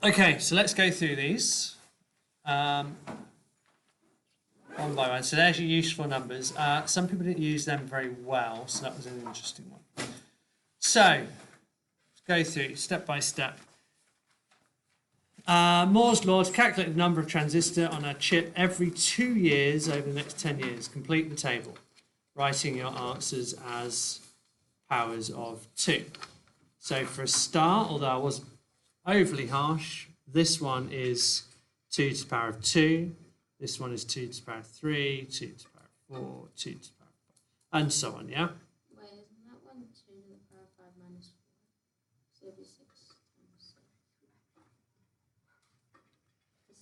Okay, so let's go through these one by one. So there's your useful numbers. Some people didn't use them very well, so that was an interesting one. So let's go through step by step. Moore's law to calculate the number of transistors on a chip every 2 years over the next 10 years. Complete the table, writing your answers as powers of 2. So for a start, although I wasn't overly harsh, this one is 2 to the power of 2, this one is 2 to the power of 3, 2 to the power of 4, 2 to the power of 5, and so on, yeah? Wait, isn't that one 2 to the power of 5 minus 4? So it'd be 6 times 6.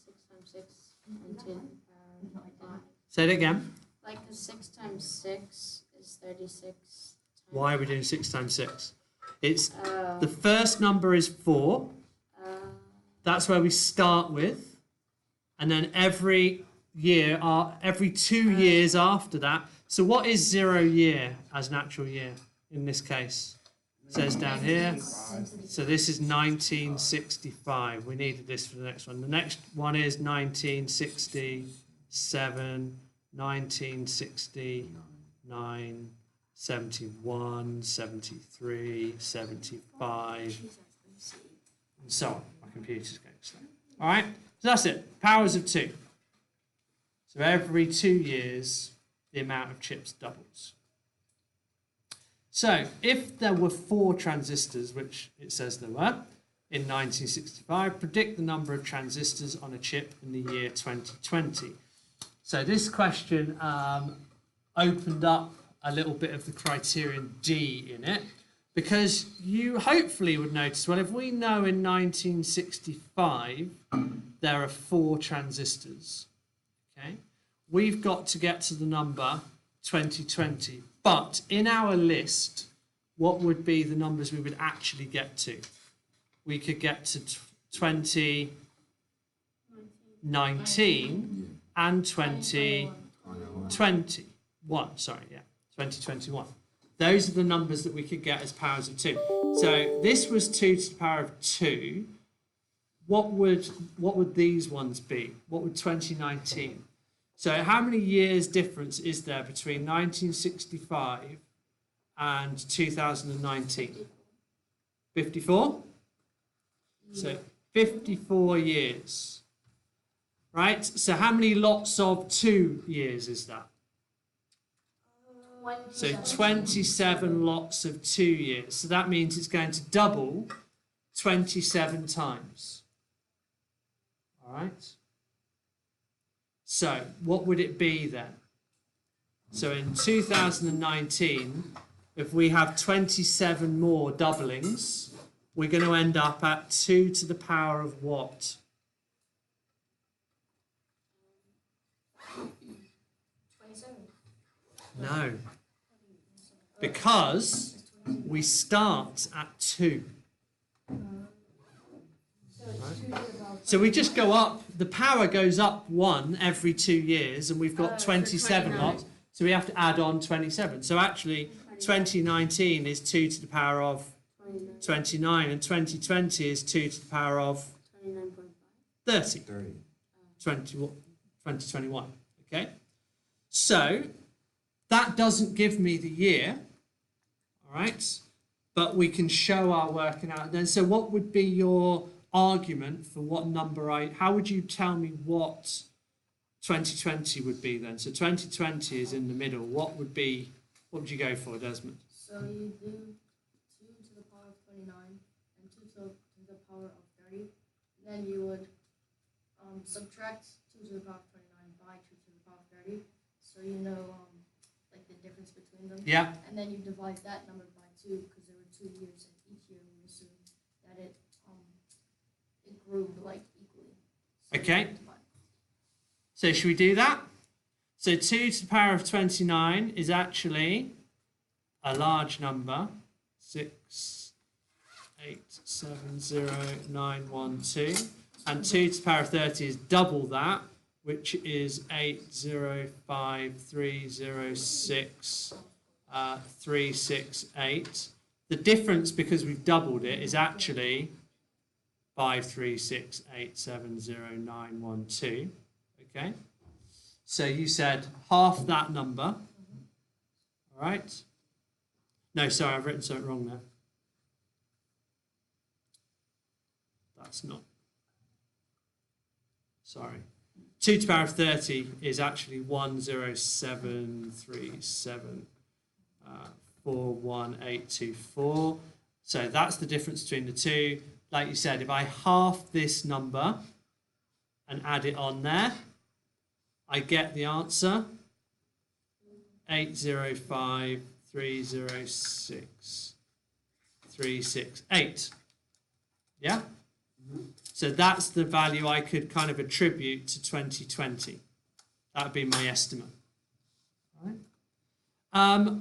6 times 6 and 2 to the power of 5. Say it again. Like the 6 times 6 is 36. Why are we doing 6 times 6? It's the first number is 4. That's where we start with. And then every year, every 2 years after that. So what is 0 year as an actual year in this case? It says down here. So this is 1965. We needed this for the next one. The next one is 1967, 1969, 71, 73, 75, and so on. My computer's going slow. All right, so that's it. Powers of 2. So every 2 years, the amount of chips doubles. So if there were 4 transistors, which it says there were, in 1965, predict the number of transistors on a chip in the year 2020. So this question opened up a little bit of the criterion D in it, because you hopefully would notice, well, if we know in 1965 there are 4 transistors, okay, we've got to get to the number 2020. But in our list, what would be the numbers we would actually get to? We could get to 2019 and 2021. Sorry, yeah, 2021. Those are the numbers that we could get as powers of 2. So this was 2 to the power of 2. What would these ones be? What would 2019? So how many years difference is there between 1965 and 2019? 54? So 54 years. Right? So how many lots of 2 years is that? So 27 lots of 2 years. So that means it's going to double 27 times. All right? So what would it be then? So in 2019, if we have 27 more doublings, we're going to end up at 2 to the power of what? 27. No. Because we start at 2. So we just go up, the power goes up 1 every 2 years, and we've got 27 lots, so we have to add on 27. So actually 2019 is 2 to the power of 29, and 2020 is 2 to the power of 30. 2021. Okay? So that doesn't give me the year, all right? But we can show our working out then. So what would be your argument for what number how would you tell me what 2020 would be then? So 2020 is in the middle. What would you go for, Desmond? So you do 2 to the power of 29 and 2 to the power of 30. Then you would subtract 2 to the power of 29 by 2 to the power of 30. So you know like the difference between them. Yeah. And then you divide that number by 2 because there were 2 years, and each year we assume that it grew like equally. So okay. So should we do that? So 2 to the power of 29 is actually a large number. 6, 8, 7, 0, 9, 1, 2. And 2 to the power of 30 is double that, which is 8, 0, 5, 3, 0, 6, 3, 6, 8. The difference, because we've doubled it, is actually 536870912. Okay, so you said half that number. All right. No, sorry, I've written something wrong there. That's not. Sorry. 2 to the power of 30 is actually 10737 41824. So that's the difference between the two. Like you said, if I half this number and add it on there, I get the answer 805306368. Yeah? So that's the value I could kind of attribute to 2020. That would be my estimate. All right.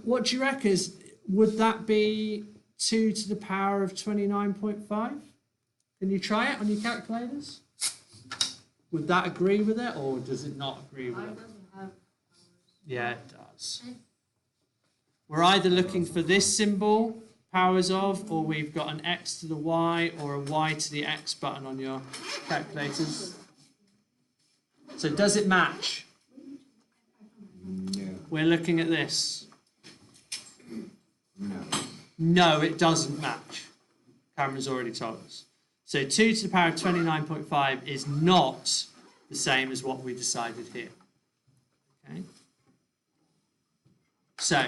What do you reckon? Would that be 2 to the power of 29.5? Can you try it on your calculators? Would that agree with it, or does it not agree with it? Yeah, it does. We're either looking for this symbol, powers of, or we've got an x to the y or a y to the x button on your calculators. So does it match? No. We're looking at this. No. No, it doesn't match. Cameron's already told us. So 2 to the power of 29.5 is not the same as what we decided here. Okay. So,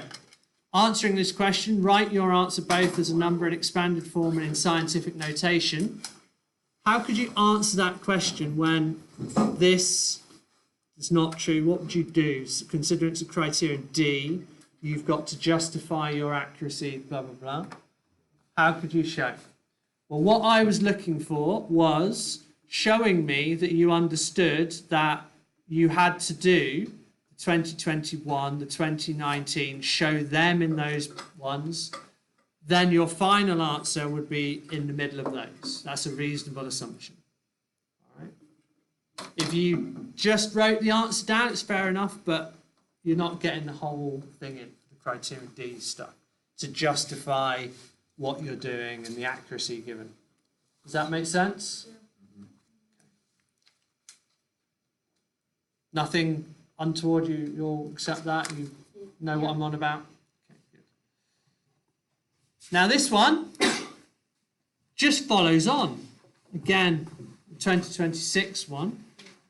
answering this question, write your answer both as a number in expanded form and in scientific notation. How could you answer that question when this is not true? What would you do? So consider it's a criterion D. You've got to justify your accuracy, blah, blah, blah. How could you show? Well, what I was looking for was showing me that you understood that you had to do the 2021, the 2019, show them in those ones. Then your final answer would be in the middle of those. That's a reasonable assumption. All right. If you just wrote the answer down, it's fair enough, but you're not getting the whole thing in, the criterion D stuff, to justify what you're doing and the accuracy given. Does that make sense? Yeah. Nothing untoward, you'll accept that? You know what I'm on about? Okay, good. Now this one just follows on. Again, the 2026 one.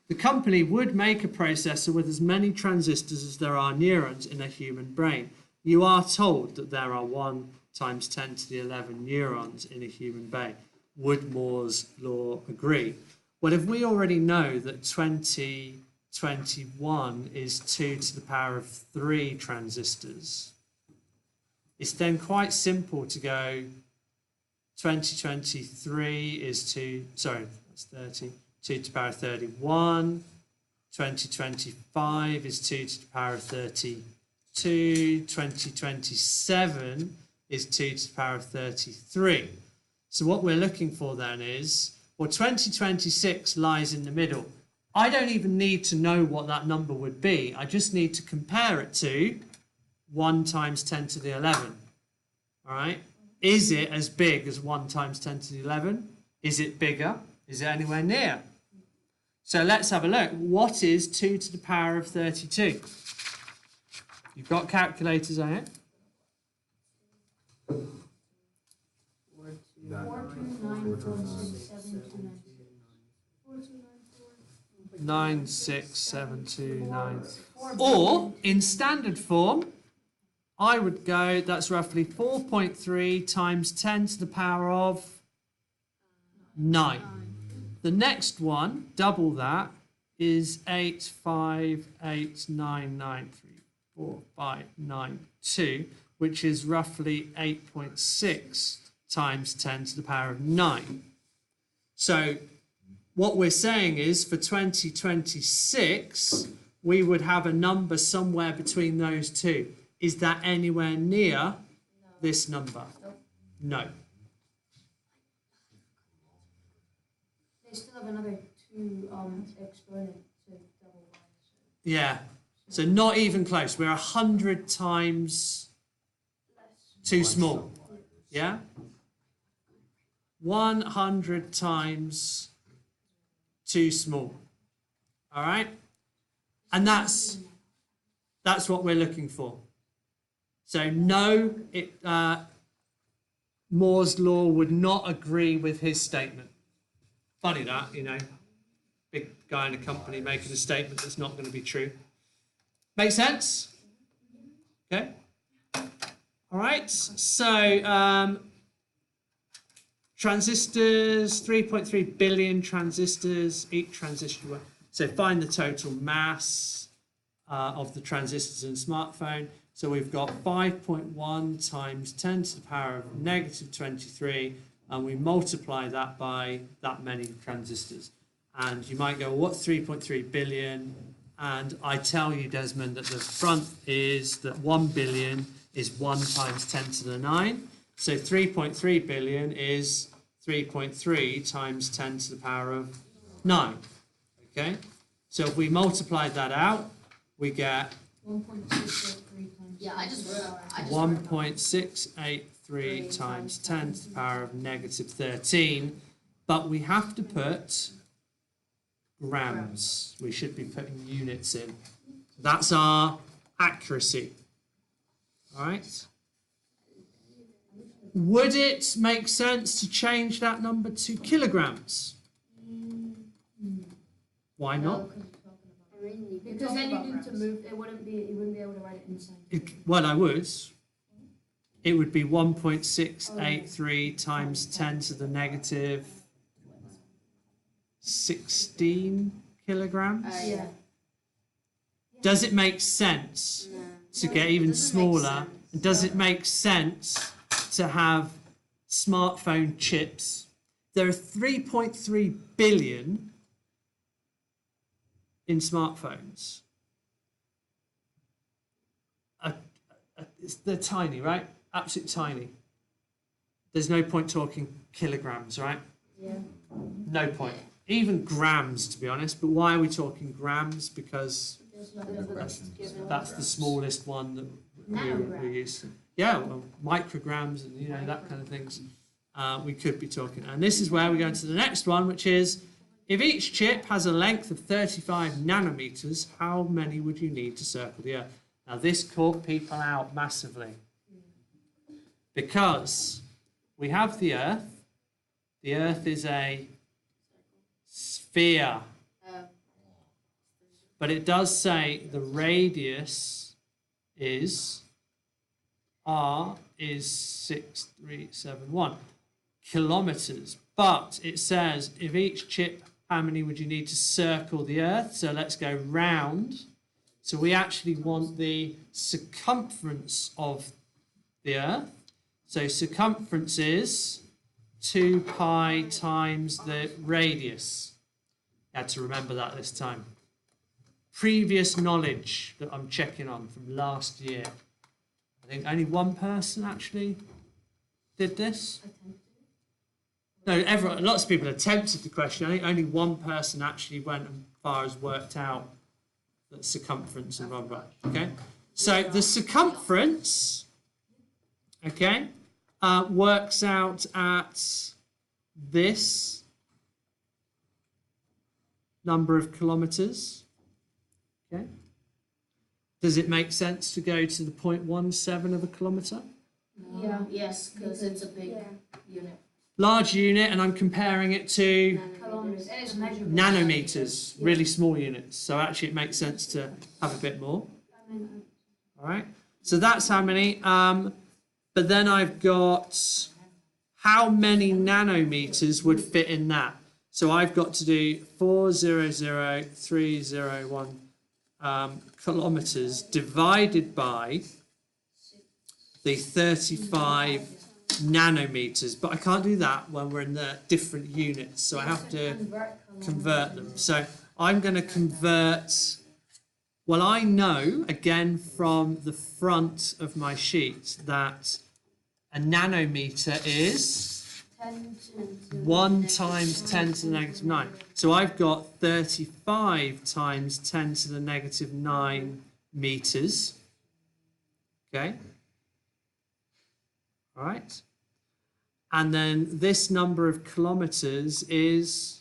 The company would make a processor with as many transistors as there are neurons in a human brain. You are told that there are 1 times 10 to the 11 neurons in a human brain. Would Moore's law agree? Well, if we already know that 2021 is 2 to the power of 3 transistors, it's then quite simple to go 2023 is 2, sorry, that's 30, 2 to the power of 31. 2025 is 2 to the power of 32. 2027 is 2 to the power of 33. So what we're looking for then is, well, 2026 lies in the middle. I don't even need to know what that number would be. I just need to compare it to 1 times 10 to the 11. All right? Is it as big as 1 times 10 to the 11? Is it bigger? Is it anywhere near? So let's have a look. What is 2 to the power of 32? You've got calculators on it. 96729. Or in standard form, I would go, that's roughly 4.3 times 10 to the power of 9. The next one, double that, is 85899345992, which is roughly 8.6 times 10 to the power of 9. So what we're saying is for 2026, we would have a number somewhere between those two. Is that anywhere near this number? No. They still have another 2 exponent to double y. Yeah. So not even close. We're 100 times too small. Yeah? 100 times too small. All right? And that's what we're looking for. So no, Moore's law would not agree with his statement. Funny that, you know, big guy in a company making a statement that's not going to be true. Make sense? Okay. All right. So transistors, 3.3 billion transistors, each transistor. So find the total mass of the transistors in a smartphone. So we've got 5.1 times 10 to the power of negative 23, and we multiply that by that many transistors. And you might go, well, what's 3.3 billion? And I tell you, Desmond, that the front is that 1 billion is 1 times 10 to the 9. So 3.3 billion is 3.3 times 10 to the power of 9. Okay? So if we multiply that out, we get 1.683 times. Yeah, I just wrote it. 1.683 times 10 to the power of negative 13. But we have to put grams. We should be putting units in. That's our accuracy. All right? Would it make sense to change that number to kilograms? Why not? Because then you need to move. You wouldn't be able to write it inside. Well, I would. It would be 1.683 times 10 to the negative 16 kilograms. Yeah. Does it make sense to get even smaller? Does it make sense to have smartphone chips? There are 3.3 billion in smartphones. They're tiny, right? Absolutely tiny. There's no point talking kilograms, right? Yeah. No point. Even grams, to be honest. But why are we talking grams? Because that's the smallest one that we're used to. Yeah, well, micrograms and, you know, that kind of things we could be talking. And this is where we go into the next one, which is, if each chip has a length of 35 nanometers, how many would you need to circle the Earth? Now, this caught people out massively because we have the Earth. The Earth is a sphere. But it does say the radius is, R is 6371 kilometers. But it says, if each chip, how many would you need to circle the Earth? So let's go round. So we actually want the circumference of the Earth. So circumference is 2 pi times the radius. I had to remember that this time. Previous knowledge that I'm checking on from last year. I think only one person actually did this. No, lots of people attempted the question. I think only one person actually went as far as worked out the circumference and blah, blah, blah. Okay? So the circumference, okay, works out at this number of kilometers. Okay? Does it make sense to go to the 0.17 of a kilometer? Yeah. Yes, because it's a big unit. Large unit, and I'm comparing it to Kilometers. And it's measurable. nanometers, really small units. So actually it makes sense to have a bit more. All right, so that's how many. But then I've got how many nanometers would fit in that. So I've got to do 400,301 kilometers divided by the 35 nanometers. But I can't do that when we're in the different units. So I have to convert them. So I'm going to convert. Well, I know, again, from the front of my sheet that a nanometer is 1 times 10 to the negative 9. So I've got 35 times 10 to the negative 9 meters. Okay? All right? And then this number of kilometers is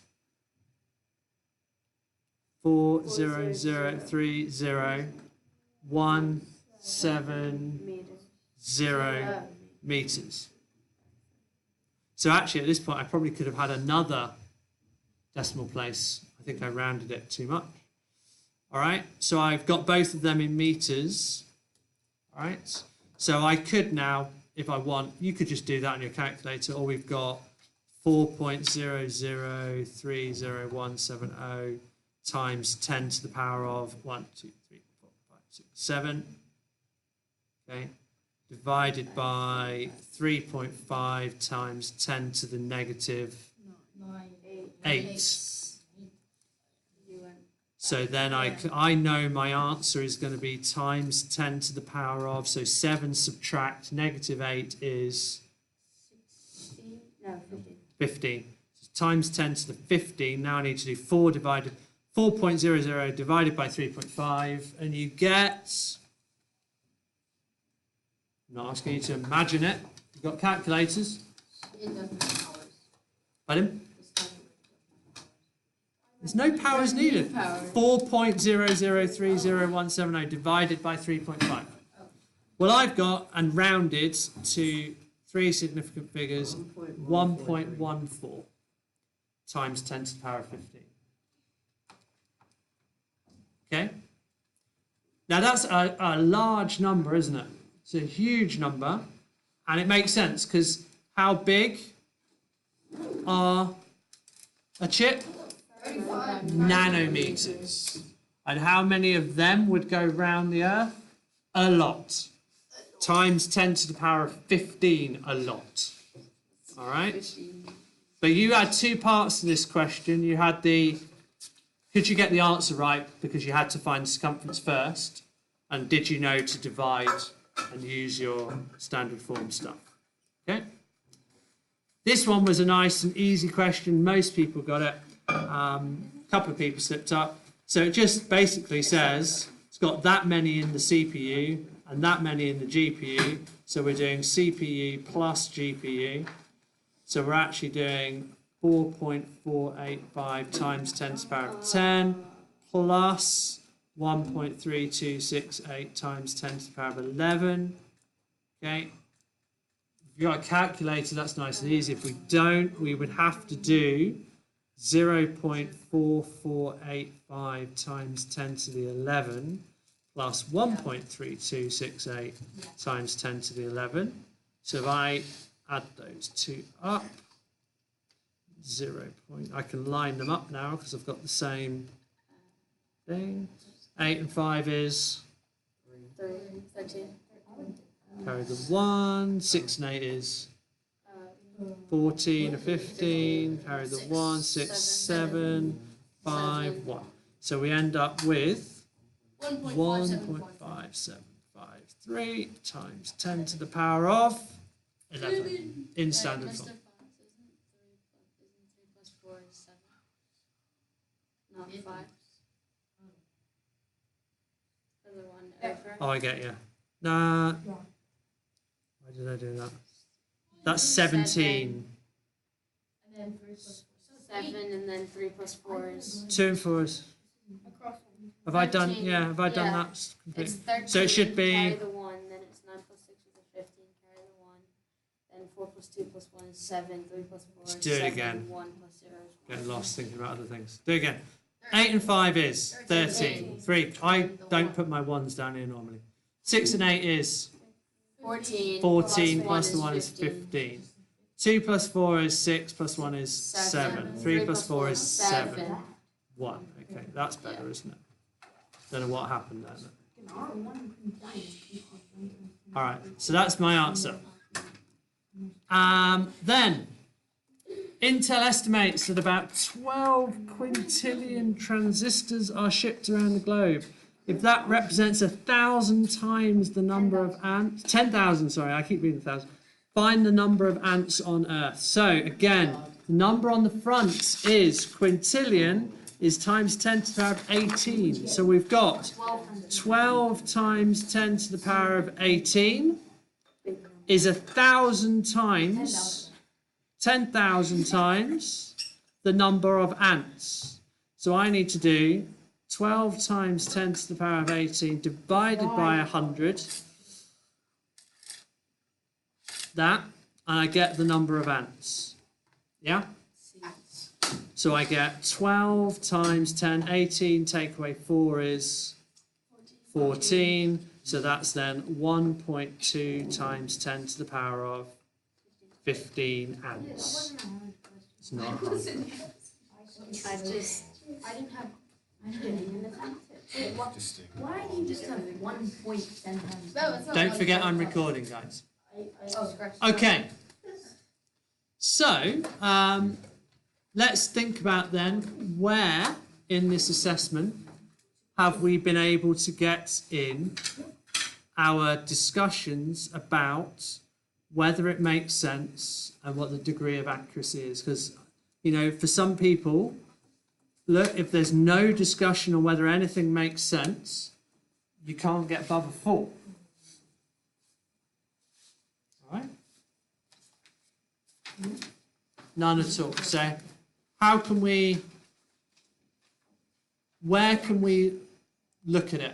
4003017 meters. meters. So actually, at this point, I probably could have had another decimal place. I think I rounded it too much. All right, so I've got both of them in meters. All right, so I could now, if I want, you could just do that on your calculator, or we've got 4.0030170 times 10 to the power of 1, 2, 3, 4, 5, 6, 7. Okay, divided by 3.5 times 10 to the negative 8. So then I know my answer is going to be times 10 to the power of, so 7 subtract negative 8 is 15. So times 10 to the 15. Now I need to do 4.00 divided by 3.5, and you get, I'm not asking you to imagine it, you've got calculators. It doesn't have powers. Pardon? There's no powers needed. 4.0030170 divided by 3.5. Well, I've got, and rounded to three significant figures, 1.14 times 10 to the power of 15. Okay? Now that's a large number, isn't it? It's a huge number, and it makes sense because how big are a chip? 35 Nanometers. And how many of them would go round the Earth? A lot. Times 10 to the power of 15, a lot. All right? But you had two parts to this question. You had the, could you get the answer right because you had to find the circumference first? And did you know to divide and use your standard form stuff? Okay? This one was a nice and easy question. Most people got it. A couple of people slipped up. So it just basically says it's got that many in the CPU and that many in the GPU. So we're doing CPU plus GPU. So we're actually doing 4.485 times 10 to the power of 10 plus 1.3268 times 10 to the power of 11. Okay. If you've got a calculator, that's nice and easy. If we don't, we would have to do 0.4485 times 10 to the 11 plus 1.3268 times 10 to the 11. So if I add those two up, 0. I can line them up now because I've got the same thing. 8 and 5 is 13. carry the 1. 6 and 8 is 14 or 15, carry the 1, 6, 7, 5, 1. So we end up with 1.5753 times 10 to the power of 11 in standard form. Isn't 3 plus 4 is 7? Not 5. For the one over. Oh, I get you. Nah. Why did I do that? That's 17. And then 3 plus 4. 7 and then 3 plus 4 is 2 and 4 is. Across one. Have I done? 13. Yeah. Have I done Yeah. that? it's Complete? 13. So it should be- Carry the 1, then it's 9 plus 6 is a 15. Carry the 1. Then 4 plus 2 plus 1 is 7. 3 plus 4 is Let's do it 7. again. 1 plus 0 is 1. Getting lost thinking about other things. Do it again. 8 and 5 is 13. 3. I don't put my ones down here normally. 6 and 8 is 14. 14 plus plus the 1 is 15. 2 plus 4 is 6 plus 1 is 7. 3 plus 4 is 7. 1. Okay, that's better, isn't it? Don't know what happened there. All right, so that's my answer. Then, Intel estimates that about 12 quintillion transistors are shipped around the globe. If that represents 1,000 times the number of ants, 10,000, sorry, I keep reading 1,000. Find the number of ants on Earth. So again, the number on the front is quintillion is times 10 to the power of 18. So we've got 12 times 10 to the power of 18 is 1,000 times 10,000 times the number of ants. So I need to do 12 times 10 to the power of 18 divided by 100. That, and I get the number of ants. Yeah? So I get 12 times 10, 18, take away 4 is 14. So that's then 1.2 times 10 to the power of 15 ants. It's not hard. I didn't have. I didn't even attempt it. Why do you just have 1.10 times? No, it's not Don't one forget point. I'm recording, guys. Oh, correct. Okay. So, let's think about then where in this assessment have we been able to get in our discussions about whether it makes sense and what the degree of accuracy is. Because, you know, for some people, look, if there's no discussion on whether anything makes sense, you can't get above a 4. All right? None at all. So how can we, where can we look at it?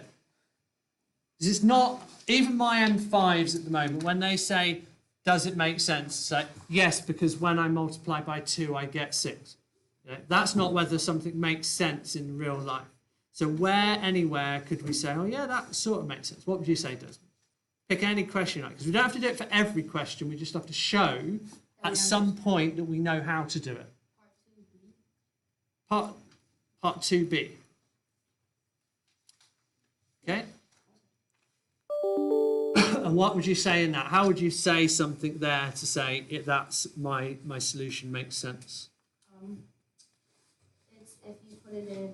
Because it's not, even my M5s at the moment, when they say, does it make sense? It's like, yes, because when I multiply by 2, I get 6. Yeah, that's not whether something makes sense in real life. So where, anywhere could we say, oh yeah, that sort of makes sense? What would you say, Desmond? Pick any question you like, because we don't have to do it for every question. We just have to show at some point that we know how to do it. Part 2B. Okay. And what would you say in that? How would you say something there to say that's my solution makes sense? It's if you put it in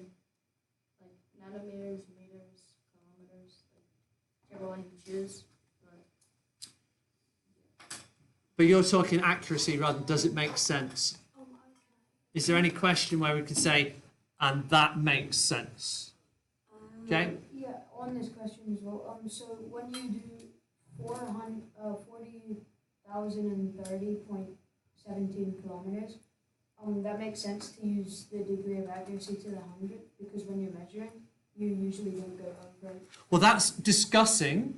like nanometers, meters, kilometers, like whichever one you choose. But you're talking accuracy rather than does it make sense? Is there any question where we could say, and that makes sense? Okay? Yeah, on this question as well. So when you do 40,030.17 kilometers, that makes sense to use the degree of accuracy to the 100 because when you're measuring, you usually don't go over it. Well, that's discussing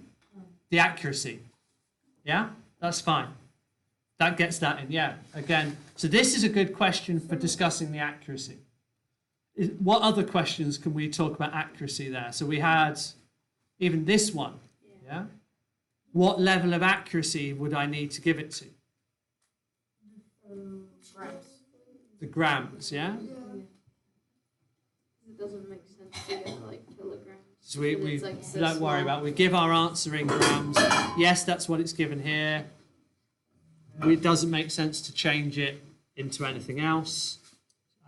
the accuracy. Yeah? That's fine. That gets that in, yeah. Again, so this is a good question for discussing the accuracy. What other questions can we talk about accuracy there? So we had even this one, yeah? What level of accuracy would I need to give it to? Grams. The grams, yeah? It doesn't make sense to get like kilograms. So we It's like so don't worry small. about it. We give our answer in grams. Yes, that's what it's given here. It doesn't make sense to change it into anything else.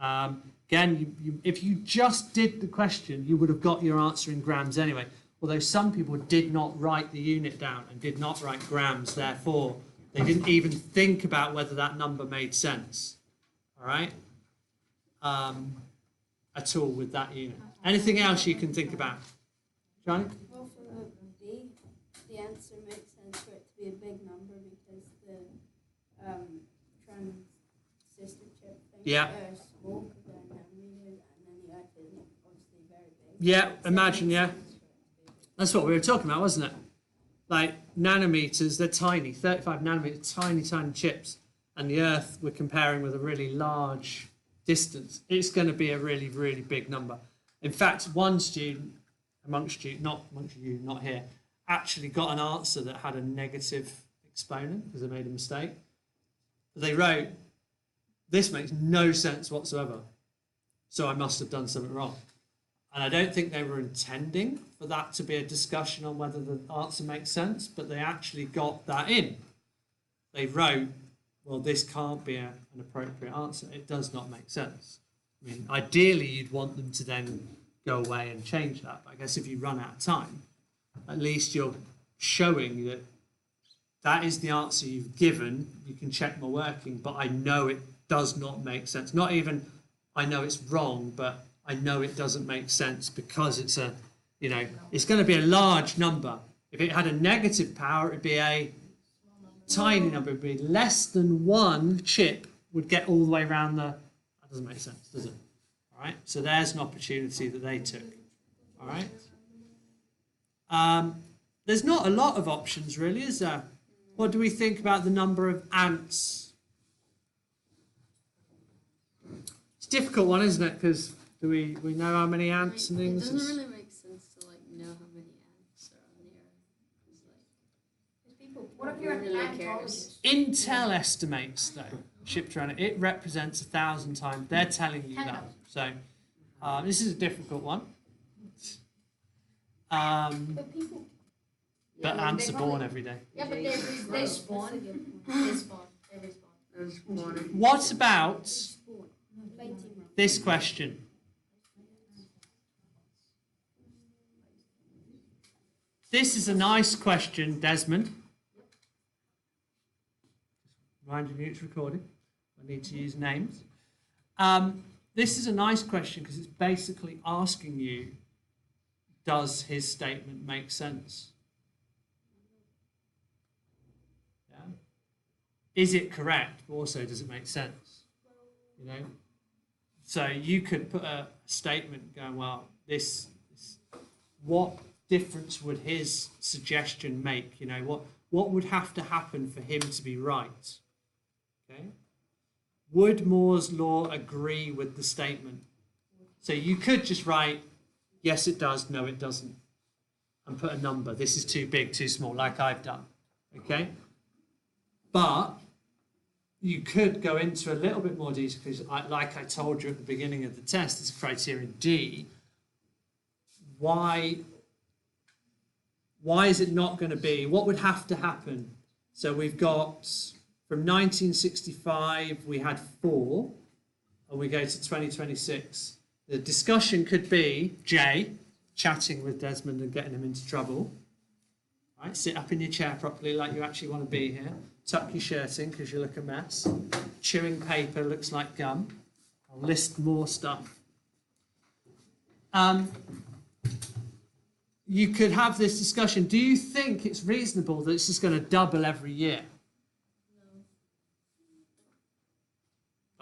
Again, if you just did the question, you would have got your answer in grams anyway. Although some people did not write the unit down and did not write grams, therefore they didn't even think about whether that number made sense. All right? At all with that unit. Anything else you can think about? Johnny? Well, for the B, the answer makes sense for it to be a big number because the transistor chip things Yeah. are small because they're nanometers, and then the Earth is obviously very big. Yeah, So it imagine, makes yeah. sense for it to be big. That's what we were talking about, wasn't it? Like nanometers, they're tiny, 35 nanometers, tiny, tiny chips. And the Earth, we're comparing with a really large distance. It's going to be a really, really big number. In fact, one student amongst you, not here, actually got an answer that had a negative exponent because they made a mistake. They wrote, this makes no sense whatsoever. So I must have done something wrong. And I don't think they were intending for that to be a discussion on whether the answer makes sense, but they actually got that in. They wrote, well, this can't be an appropriate answer. It does not make sense. I mean, ideally, you'd want them to then go away and change that. But I guess if you run out of time, at least you're showing that that is the answer you've given. You can check my working, but I know it does not make sense. Not even I know it's wrong, but I know it doesn't make sense because it's a, you know, it's going to be a large number. If it had a negative power, it'd be a tiny number. It'd be less than one chip would get all the way around that doesn't make sense, does it? All right, so there's an opportunity that they took. All right. There's not a lot of options, really, is there? What do we think about the number of ants? It's a difficult one, isn't it? Because we know how many ants and It things? doesn't really make sense to like know how many ants are on the earth. It's like People, what if you're an Really anthologist? Intel estimates, though, shipped around it represents 1,000 times. They're telling you that. So this is a difficult one. But people, But ants are born every day. Yeah, but they spawn. They spawn. They respawn. What about this question? This is a nice question, Desmond. Reminding you it's recording. I need to use names. This is a nice question because it's basically asking you, does his statement make sense? Yeah. Is it correct? But also, does it make sense? You know. So you could put a statement going, well, this what difference would his suggestion make? You know, what would have to happen for him to be right? Okay. Would Moore's law agree with the statement? So you could just write, yes, it does, no, it doesn't, and put a number. This is too big, too small, like I've done. Okay. But you could go into a little bit more detail because, like I told you at the beginning of the test, it's criterion D. Why is it not going to be? What would have to happen? So we've got from 1965 we had 4, and we go to 2026. The discussion could be Jay chatting with Desmond and getting him into trouble. Right, sit up in your chair properly like you actually want to be here. Tuck your shirt in because you look a mess. Chewing paper looks like gum. I'll list more stuff. You could have this discussion. Do you think it's reasonable that it's just going to double every year?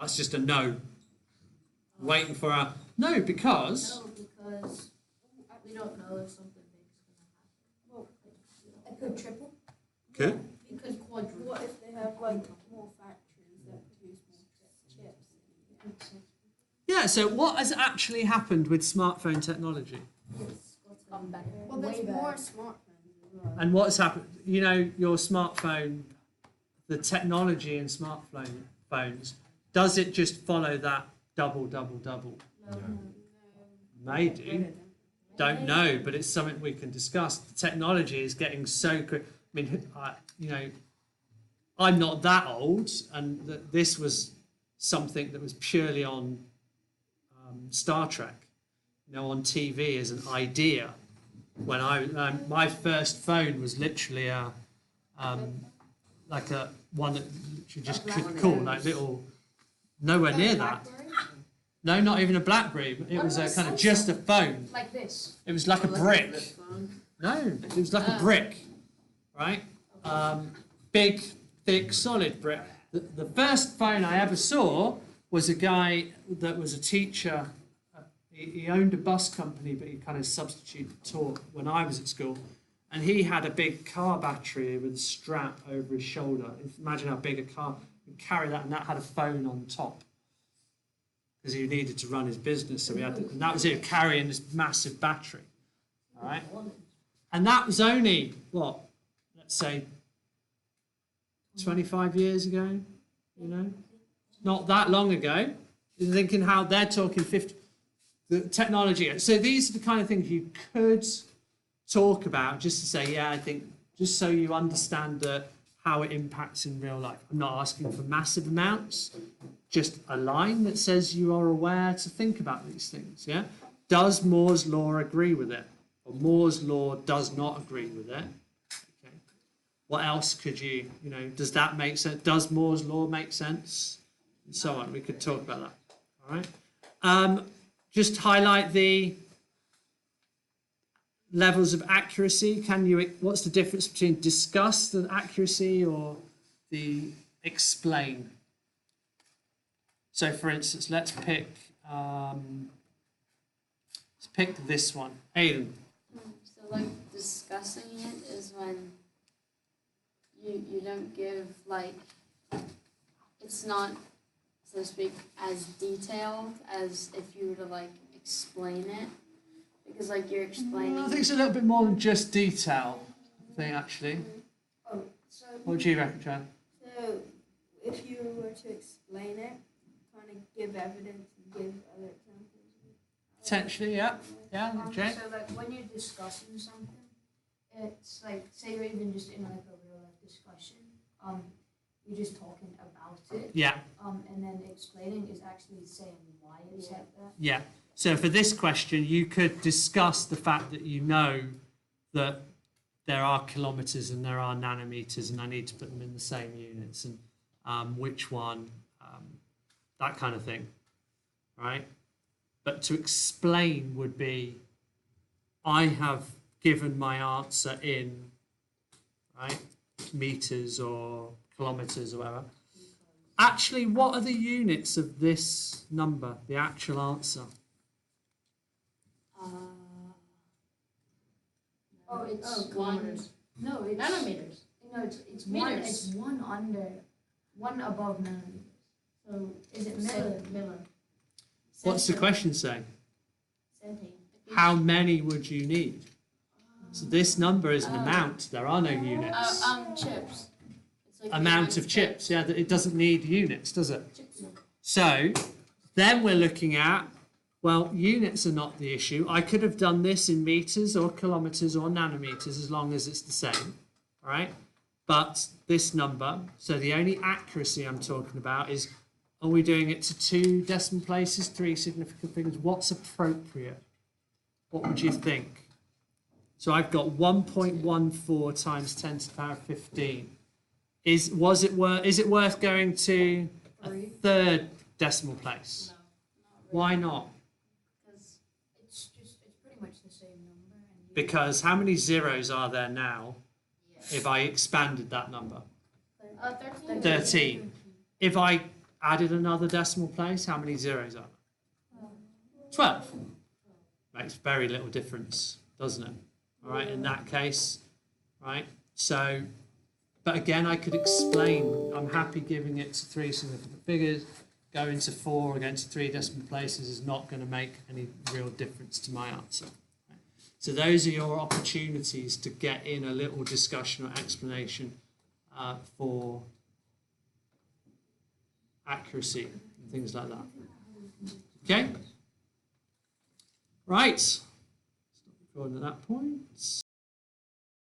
That's just a no. Waiting for a no because No, because we don't know if something big is going to happen. it could triple. could. It could quadruple. What if they have like more factories that produce more chips? Yeah. So what has actually happened with smartphone technology? It's gotten better. Well, there's Way more better. smartphones as well. And what's happened? You know, your smartphone, the technology in smartphones, does it just follow that double? No. Maybe. Don't know, but it's something we can discuss. The technology is getting so quick. I mean, you know, I'm not that old, and this was something that was purely on Star Trek, you know, on TV as an idea. When my first phone was literally like a one that you just could call, like little, nowhere near that. No, not even a BlackBerry. It was a kind of just a phone. Like this. It was like a brick. No, it was like a brick, right? Big, thick, solid brick. The first phone I ever saw was a guy that was a teacher. He owned a bus company, but he kind of substituted taught when I was at school. And he had a big car battery with a strap over his shoulder. Imagine how big a car would carry that, and that had a phone on top because he needed to run his business. So he had, and that was it, carrying this massive battery. All right, and that was only what, let's say, 25 years ago. You know, not that long ago. You're thinking how they're talking 50. The technology. So these are the kind of things you could talk about just to say, yeah, I think just so you understand how it impacts in real life. I'm not asking for massive amounts, just a line that says you are aware to think about these things. Yeah. Does Moore's law agree with it? Or Moore's law does not agree with it? Okay. What else could you know, does that make sense? Does Moore's law make sense? And so on. We could talk about that. All right. Just highlight the levels of accuracy. What's the difference between discuss and accuracy or the explain? So for instance, let's pick this one. Aiden. So like discussing it is when you don't give like, it's not, so to speak, as detailed as if you were to like explain it, because like you're explaining. I think it's a little bit more than just detail. I think actually. Oh, so What do you reckon, Jan? so if you were to explain it, kind of give evidence and give other examples. Potentially, yeah. Yeah, Jay. So like when you're discussing something, it's like say you're even just in like a real life discussion, you're just talking about it, Yeah, and then explaining is actually saying why it's like that. yeah. So for this question, you could discuss the fact that you know that there are kilometres and there are nanometers, and I need to put them in the same units, and which one, that kind of thing, right? But to explain would be, I have given my answer in, right, meters or kilometers or whatever. Actually, what are the units of this number, the actual answer? Oh, it's kilometers. No, it's Nanometers. No, it's Meters. one above millimeters. So is it Cent- milli? What's the question saying? Centi. How many would you need? So this number is an amount. There are no units. Chips. It's like Amount of chips. Yeah, it doesn't need units, does it? So then we're looking at, well, units are not the issue. I could have done this in meters or kilometers or nanometers as long as it's the same, all right? But this number, so the only accuracy I'm talking about is, are we doing it to 2 decimal places, 3 significant figures? What's appropriate? What would you think? So I've got 1.14 times 10 to the power of 15. Is it worth going to a 3rd decimal place? Why not? Because It's pretty much the same number. And you, Because how many zeros are there now if I expanded that number? 13. 13. If I added another decimal place, how many zeros are there? 12. Makes very little difference, doesn't it? All right, in that case, right? So, but again, I could explain. I'm happy giving it to 3 significant figures. Going to 4 against 3 decimal places is not going to make any real difference to my answer. Right? So those are your opportunities to get in a little discussion or explanation for accuracy and things like that. Okay? Right. Stop recording at that point.